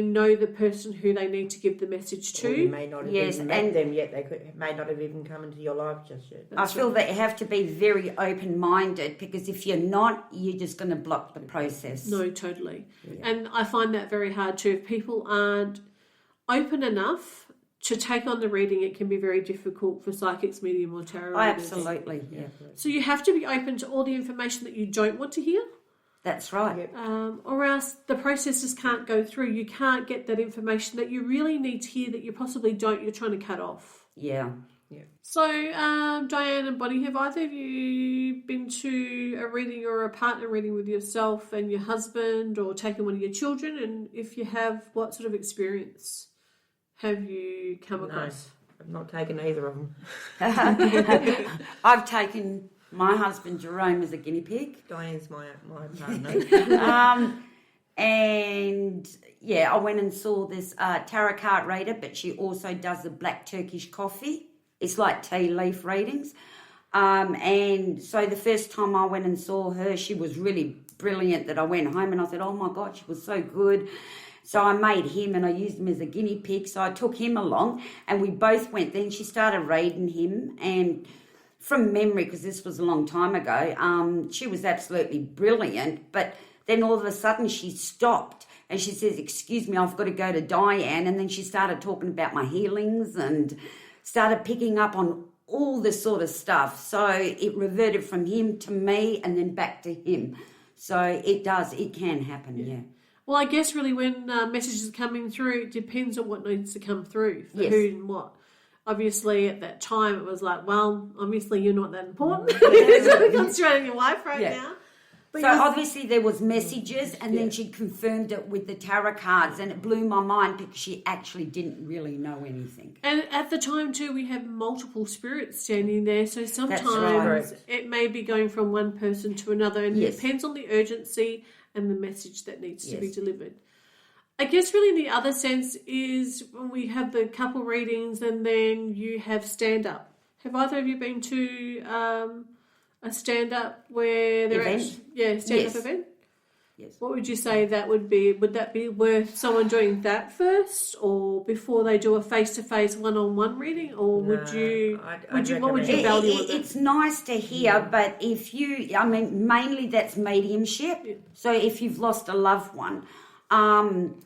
know the person who they need to give the message to. Or you may not have even met them yet. They may not have even come into your life just yet. I feel that you have to be very open-minded, because if you're not, you're just going to block the process. No, totally. Yeah. And I find that very hard too. If people aren't open enough to take on the reading, it can be very difficult for psychics, medium or tarot readers. Absolutely, yeah. So you have to be open to all the information that you don't want to hear. That's right. Yep. Or else the process just can't go through. You can't get that information that you really need to hear that you possibly don't. You're trying to cut off. Yeah. So, Diane and Bonnie, have either of you been to a reading or a partner reading with yourself and your husband, or taken one of your children? And if you have, what sort of experience have you come across? I've not taken either of them. I've taken my husband Jerome as a guinea pig. Diane's my partner. And I went and saw this tarot card reader, but she also does the black Turkish coffee. It's like tea leaf readings. And so the first time I went and saw her, she was really brilliant, that I went home and I said, oh my God, she was so good. So I made him and I used him as a guinea pig. So I took him along and we both went. Then she started reading him, and from memory, because this was a long time ago, she was absolutely brilliant. But then all of a sudden she stopped and she says, excuse me, I've got to go to Diane. And then she started talking about my healings and started picking up on all this sort of stuff. So it reverted from him to me and then back to him. So it can happen, yeah. Well, I guess really when messages are coming through, it depends on what needs to come through, for who and what. Obviously, at that time, it was like, well, obviously you're not that important. It's concentrating on your wife right now. But so obviously there was messages, and then she confirmed it with the tarot cards, and it blew my mind because she actually didn't really know anything. And at the time too, we have multiple spirits standing there, so sometimes it may be going from one person to another, and it depends on the urgency and the message that needs to be delivered. I guess really the other sense is when we have the couple readings and then you have stand-up. Have either of you been to a stand-up where they're stand-up event? Yes. What would you say that would be? Would that be worth someone doing that first, or before they do a face-to-face one-on-one reading, or what would you value it? It's nice to hear, but mainly that's mediumship. Yeah. So if you've lost a loved one, and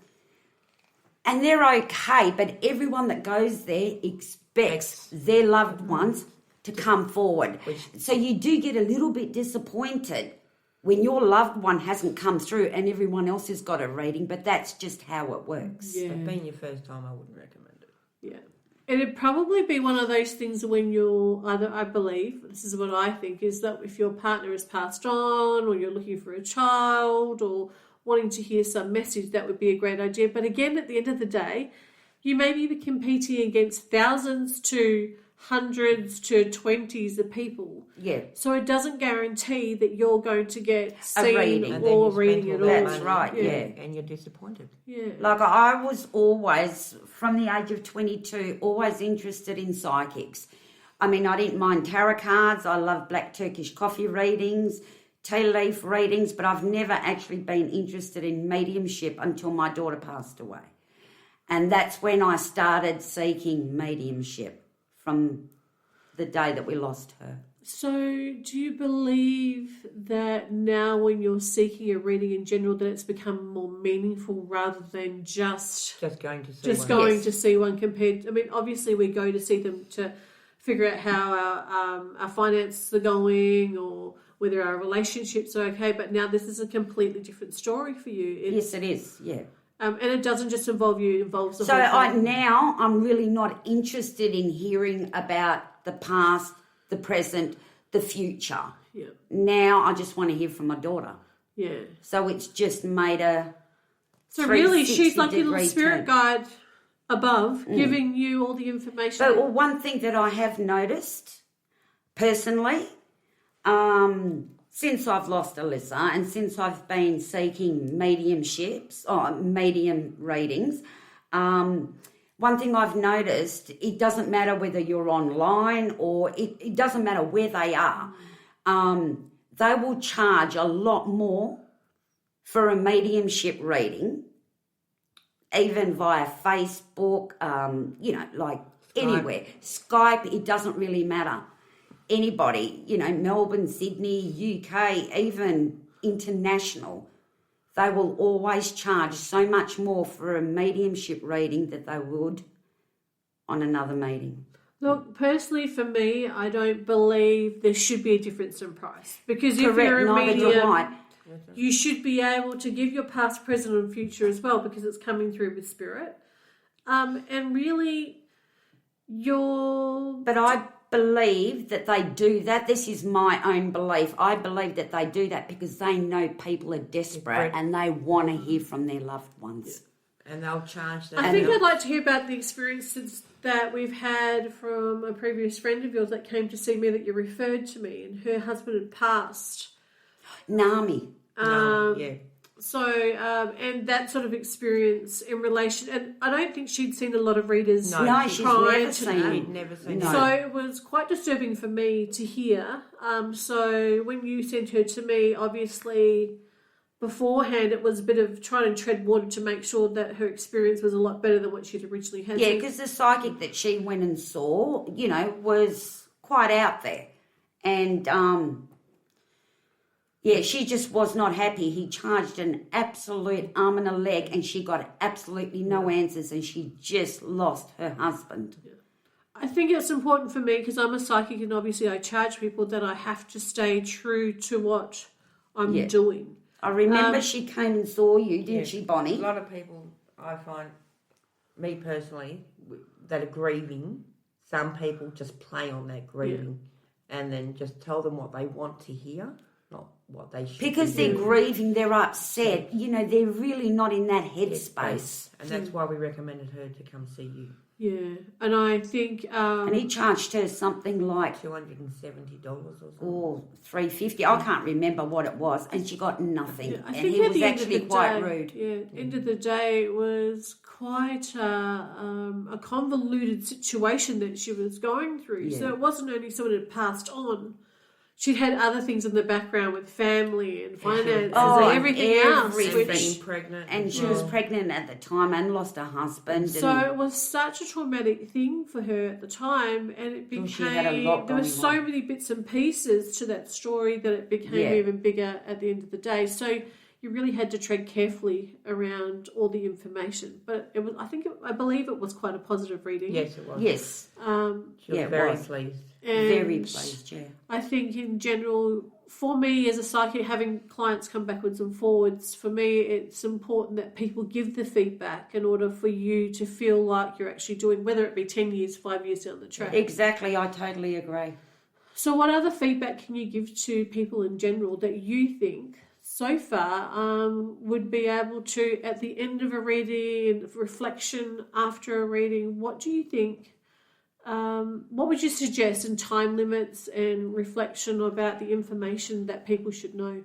they're okay, but everyone that goes there expects their loved ones to come forward. So you do get a little bit disappointed when your loved one hasn't come through and everyone else has got a reading, but that's just how it works. Yeah. If being your first time, I wouldn't recommend it. Yeah. It'd probably be one of those things when you're either, I believe, this is what I think, is that if your partner has passed on, or you're looking for a child, or wanting to hear some message, that would be a great idea. But again, at the end of the day, you may be competing against thousands to hundreds to 20s of people. Yeah. So it doesn't guarantee that you're going to get seen or reading at all. That's right, yeah. And you're disappointed. Yeah. Like I was always, from the age of 22, always interested in psychics. I mean, I didn't mind tarot cards. I love black Turkish coffee readings, tea leaf readings, but I've never actually been interested in mediumship until my daughter passed away. And that's when I started seeking mediumship, from the day that we lost her. So do you believe that now when you're seeking a reading in general that it's become more meaningful rather than just going to see one compared? I mean, obviously we go to see them to figure out how our finances are going or whether our relationships are okay, but now this is a completely different story for you. Yes, it is, yeah. And it doesn't just involve you, it involves the whole family. Now I'm really not interested in hearing about the past, the present, the future. Yeah. Now I just want to hear from my daughter. Yeah. So it's just made a So really she's like your little spirit guide above, giving you all the information. But one thing that I have noticed personally, since I've lost Alyssa and since I've been seeking medium readings, one thing I've noticed, it doesn't matter whether you're online or it doesn't matter where they are. They will charge a lot more for a mediumship reading even via Facebook, like anywhere. Skype, it doesn't really matter. Anybody, Melbourne, Sydney, UK, even international, they will always charge so much more for a mediumship reading than they would on another meeting. Look, personally for me, I don't believe there should be a difference in price. Because if you're a medium, you should be able to give your past, present and future as well, because it's coming through with spirit. And really, But I believe that they do that. This is my own belief. I believe that they do that because they know people are desperate and they want to hear from their loved ones. And they'll charge them. I think I'd like to hear about the experiences that we've had from a previous friend of yours that came to see me that you referred to me, and her husband had passed. Nami. Yeah. So, and that sort of experience in relation, and I don't think she'd seen a lot of readers. No, she's never seen. Never seen. So it was quite disturbing for me to hear. So when you sent her to me, obviously beforehand it was a bit of trying to tread water to make sure that her experience was a lot better than what she'd originally had. Yeah, because the psychic that she went and saw, was quite out there. And, she just was not happy. He charged an absolute arm and a leg and she got absolutely no answers and she just lost her husband. Yeah. I think it's important for me because I'm a psychic and obviously I charge people that I have to stay true to what I'm doing. I remember she came and saw you, didn't she, Bonnie? A lot of people, I find, me personally, that are grieving, some people just play on that grieving and then just tell them what they want to hear, not what they should. Because they're grieving, they're upset, they're really not in that headspace. And that's why we recommended her to come see you. Yeah, and I think... and he charged her something like... $270 or something. Or $350. I can't remember what it was. And she got nothing. Yeah, I and think he was actually quite rude. Yeah, end of the day, it was quite a convoluted situation that she was going through. Yeah. So it wasn't only someone had passed on. She'd had other things in the background with family and finances and everything else. Being pregnant. And she was pregnant at the time and lost her husband. So it was such a traumatic thing for her at the time, and it became... There were so many bits and pieces to that story that it became even bigger at the end of the day. So you really had to tread carefully around all the information. But it was, I believe it was quite a positive reading. Yes, it was. Yes. She was very pleased. Very pleased, yeah. I think in general, for me as a psychic, having clients come backwards and forwards, for me it's important that people give the feedback in order for you to feel like you're actually doing, whether it be 10 years, 5 years down the track. Exactly, I totally agree. So what other feedback can you give to people in general that you think so far would be able to, at the end of a reading and reflection after a reading, what do you think? What would you suggest in time limits and reflection about the information that people should know?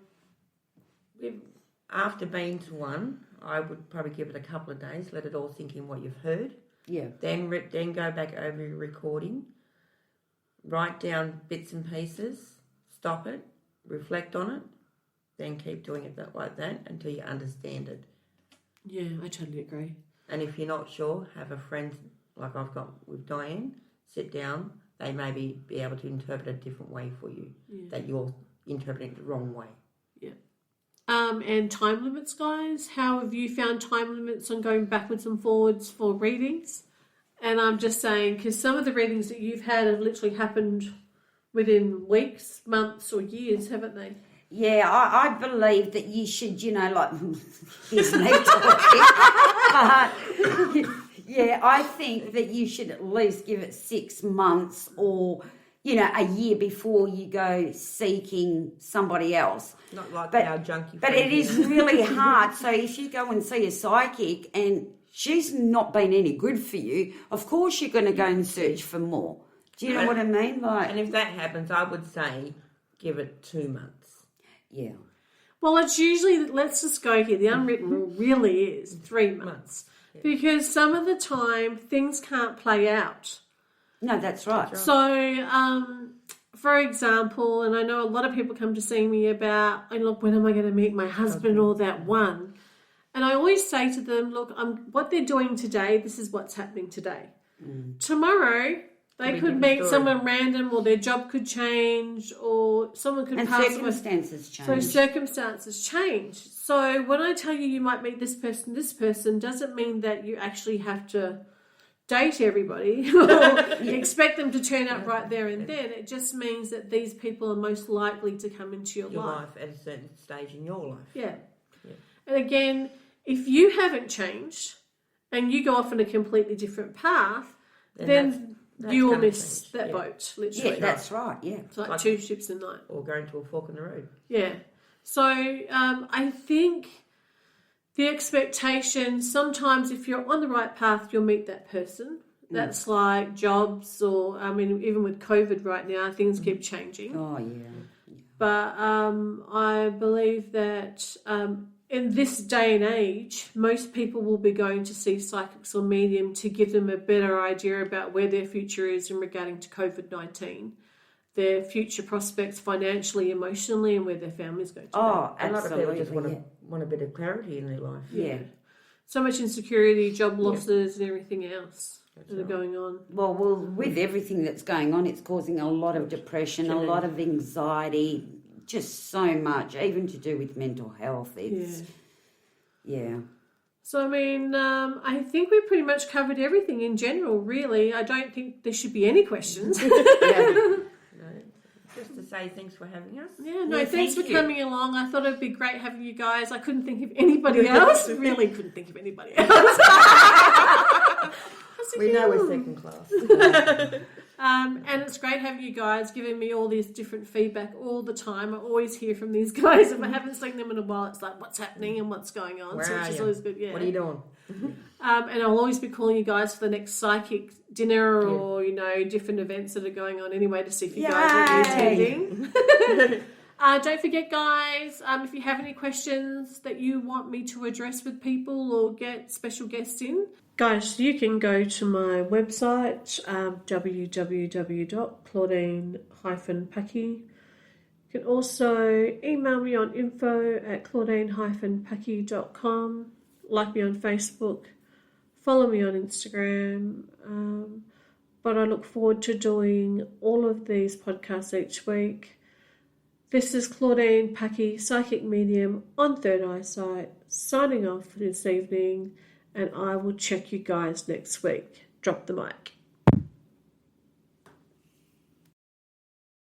After being to one, I would probably give it a couple of days, let it all sink in what you've heard. Yeah. Then go back over your recording, write down bits and pieces, stop it, reflect on it, then keep doing it like that until you understand it. Yeah, I totally agree. And if you're not sure, have a friend like I've got with Diane, sit down, they may be able to interpret a different way for you, that you're interpreting it the wrong way. Yeah. And time limits, guys. How have you found time limits on going backwards and forwards for readings? And I'm just saying, because some of the readings that you've had have literally happened within weeks, months or years, haven't they? Yeah, I believe that you should, here's me talking. Yeah, I think that you should at least give it 6 months or, a year before you go seeking somebody else. Not like our junkie. But it is really hard. So if you go and see a psychic and she's not been any good for you, of course you're going to go and search for more. Do you know what I mean? And if that happens, I would say give it 2 months. Yeah. Well, it's usually, let's just go here. The unwritten rule really is 3 months. Yeah. Because some of the time things can't play out. No, that's right. So, for example, and I know a lot of people come to see me about, look, when am I going to meet my husband or that one? And I always say to them, look, what they're doing today, this is what's happening today. Tomorrow, they could meet someone random, or their job could change, or someone could pass away. And circumstances change. So circumstances change. So when I tell you you might meet this person doesn't mean that you actually have to date everybody or expect them to turn up right there and then. It just means that these people are most likely to come into your life at a certain stage in your life. Yeah. And again, if you haven't changed and you go off on a completely different path, then you will miss that boat, literally. Yeah, that's right, yeah. It's like two ships in the night. Or going to a fork in the road. Yeah. So I think the expectation, sometimes if you're on the right path, you'll meet that person. That's like jobs, or, I mean, even with COVID right now, things keep changing. Oh, yeah. But I believe that in this day and age, most people will be going to see psychics or medium to give them a better idea about where their future is in regarding to COVID-19, their future prospects financially, emotionally, and where their family's going to be. Oh, a lot of people just want a bit of clarity in their life. Yeah. So much insecurity, job losses, and everything else that are going on. Well, with everything that's going on, it's causing a lot of depression, a lot of anxiety, just so much, even to do with mental health. It's, yeah. So, I mean, I think we pretty much covered everything in general, really. I don't think there should be any questions. Just to say thanks for having us. Thanks for coming along. I thought it would be great having you guys. I couldn't think of anybody else. Really couldn't think of anybody else. We know we're second class. And it's great having you guys giving me all this different feedback all the time. I always hear from these guys. If I haven't seen them in a while, it's like, what's happening and what's going on. Where which is always good. Yeah. What are you doing? And I'll always be calling you guys for the next psychic dinner or, different events that are going on anyway to see if you guys will be attending. Don't forget, guys, if you have any questions that you want me to address with people or get special guests in, guys, you can go to my website, www.claudine-packy. You can also email me on info@claudine-packy.com, like me on Facebook, follow me on Instagram. But I look forward to doing all of these podcasts each week. This is Claudine Packy, Psychic Medium on Third Eyesight, signing off for this evening, and I will check you guys next week. Drop the mic.